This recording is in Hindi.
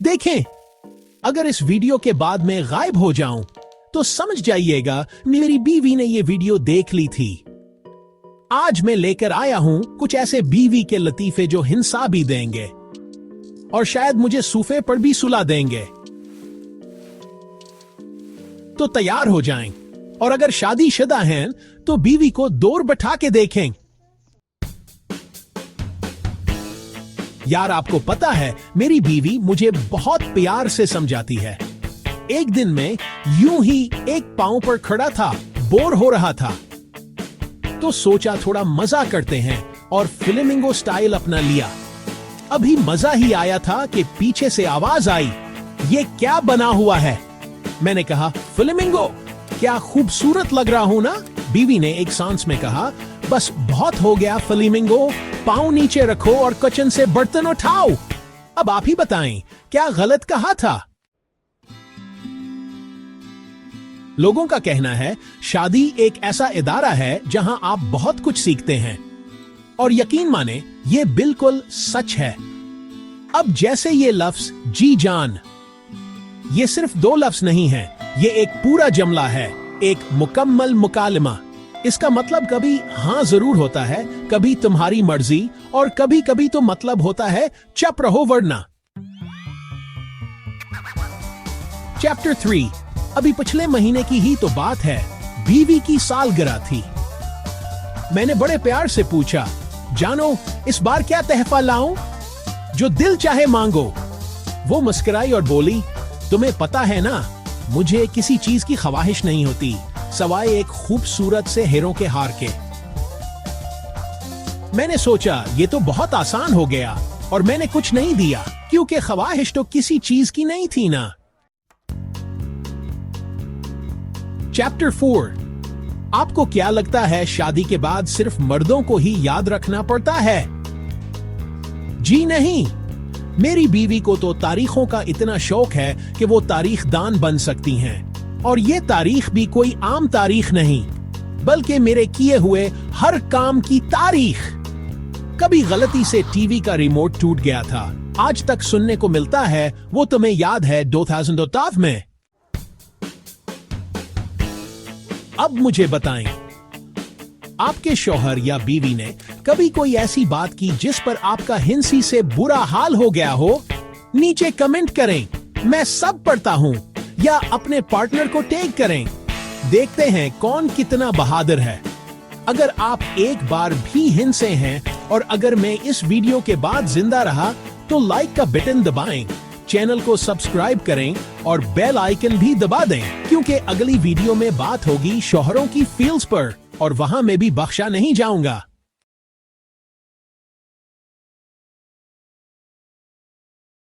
देखें। अगर इस वीडियो के बाद मैं गायब हो जाऊं तो समझ जाइएगा मेरी बीवी ने ये वीडियो देख ली थी। आज मैं लेकर आया हूं कुछ ऐसे बीवी के लतीफे जो हिंसा भी देंगे और शायद मुझे सोफे पर भी सुला देंगे। तो तैयार हो जाएं, और अगर शादीशुदा हैं तो बीवी को दूर बैठा के देखें। यार, आपको पता है मेरी बीवी मुझे बहुत प्यार से समझाती है। एक दिन मैं यूं ही एक पांव पर खड़ा था, बोर हो रहा था, तो सोचा थोड़ा मजा करते हैं और फ्लेमिंगो स्टाइल अपना लिया। अभी मजा ही आया था कि पीछे से आवाज आई, ये क्या बना हुआ है? मैंने कहा, फ्लेमिंगो। क्या खूबसूरत लग रहा हूं ना? बीवी ने एक सांस में कहा, बस बहुत हो गया फ्लेमिंगो, पांव नीचे रखो और किचन से बर्तन उठाओ। अब आप ही बताएं, क्या गलत कहा था? लोगों का कहना है शादी एक ऐसा इदारा है जहां आप बहुत कुछ सीखते हैं, और यकीन माने ये बिल्कुल सच है। अब जैसे ये लफ्ज जी जान, ये सिर्फ दो लफ्ज नहीं है, ये एक पूरा जुमला है, एक मुकम्मल मुकालमा। इसका मतलब कभी हां जरूर होता है, कभी तुम्हारी मर्जी, और कभी कभी तो मतलब होता है चुप रहो वरना। चैप्टर 3। अभी पिछले महीने की ही तो बात है, बीवी की सालगिरह थी। मैंने बड़े प्यार से पूछा, जानो इस बार क्या तोहफा लाऊं? जो दिल चाहे मांगो। वो मुस्कुराई और बोली, तुम्हें पता है ना, मुझे किसी चीज की ख्वाहिश नहीं होती सवाए एक खूबसूरत से हीरों के हार के। मैंने सोचा ये तो बहुत आसान हो गया, और मैंने कुछ नहीं दिया क्योंकि ख्वाहिश तो किसी चीज की नहीं थी ना। चैप्टर 4। आपको क्या लगता है शादी के बाद सिर्फ मर्दों को ही याद रखना पड़ता है? जी नहीं, मेरी बीवी को तो तारीखों का इतना शौक है कि वो तारीख दान बन सकती हैं, और ये तारीख भी कोई आम तारीख नहीं, बल्कि मेरे किए हुए हर काम की तारीख। कभी गलती से टीवी का रिमोट टूट गया था, आज तक सुनने को मिलता है, वो तुम्हें याद है 2008 में? अब मुझे बताएं, आपके शौहर या बीवी ने कभी कोई ऐसी बात की जिस पर आपका हिंसी से बुरा हाल हो गया हो? नीचे कमेंट करें, मैं सब पढ़ता हूं, या अपने पार्टनर को टैग करें। देखते हैं कौन कितना बहादुर है। अगर आप एक बार भी हिंसे हैं, और अगर मैं इस वीडियो के बाद जिंदा रहा तो लाइक का बटन दबाएं, चैनल को सब्सक्राइब करें और बेल आइकन भी दबा दें, क्योंकि अगली वीडियो में बात होगी शौहरों की फील्स पर, और वहां मैं भी बख्शा नहीं जाऊंगा।